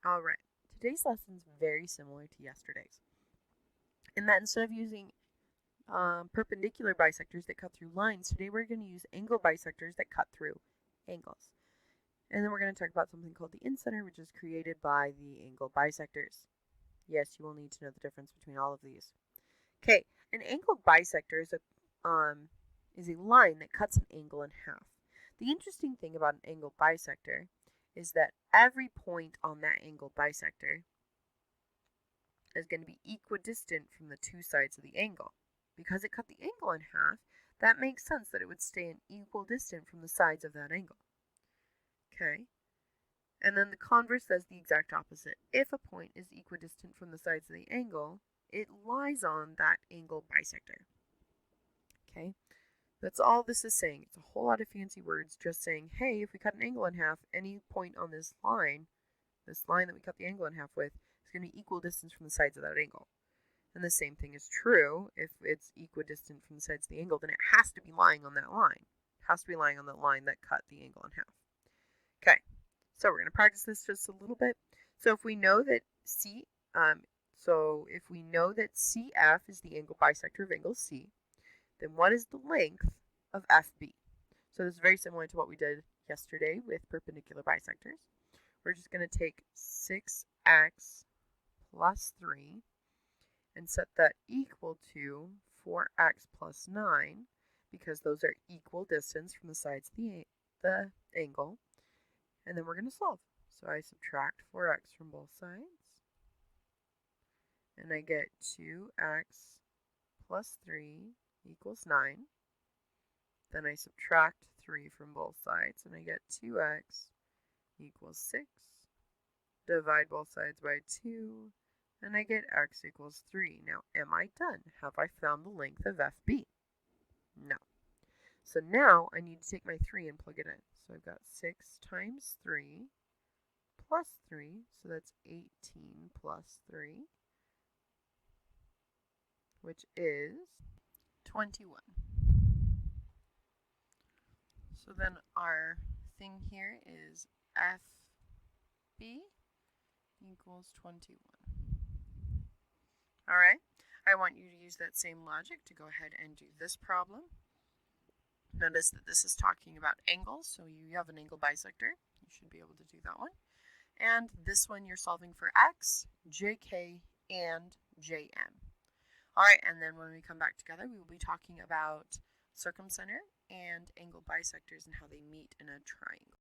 Alright, today's lesson is very similar to yesterday's, in that instead of using perpendicular bisectors that cut through lines, today we're going to use angle bisectors that cut through angles. And then we're going to talk about something called the incenter, which is created by the angle bisectors. Yes, you will need to know the difference between all of these. Okay, an angle bisector is a line that cuts an angle in half. The interesting thing about an angle bisector is that every point on that angle bisector is going to be equidistant from the two sides of the angle. Because it cut the angle in half, that makes sense that it would stay an equal distance from the sides of that angle. Okay? And then the converse says the exact opposite. If a point is equidistant from the sides of the angle, it lies on that angle bisector. Okay? That's all this is saying. It's a whole lot of fancy words just saying, hey, if we cut an angle in half, any point on this line that we cut the angle in half with, is going to be equal distance from the sides of that angle. And the same thing is true. If it's equidistant from the sides of the angle, then it has to be lying on that line. It has to be lying on that line that cut the angle in half. Okay, so we're going to practice this just a little bit. So if we know that CF is the angle bisector of angle C, then what is the length of FB? So this is very similar to what we did yesterday with perpendicular bisectors. We're just going to take 6x plus 3 and set that equal to 4x plus 9, because those are equal distance from the sides of the angle. And then we're going to solve. So I subtract 4x from both sides, and I get 2x plus 3 equals 9. Then I subtract 3 from both sides, and I get 2x equals 6. Divide both sides by 2, and I get x equals 3. Now, am I done? Have I found the length of FB? No. So now I need to take my 3 and plug it in. So I've got 6 times 3 plus 3, so that's 18 plus 3, which is 21. So then our thing here is FB equals 21. Alright, I want you to use that same logic to go ahead and do this problem. Notice that this is talking about angles, so you have an angle bisector. You should be able to do that one. And this one you're solving for x, jk, and jm. Alright, and then when we come back together, we will be talking about circumcenter and angle bisectors and how they meet in a triangle.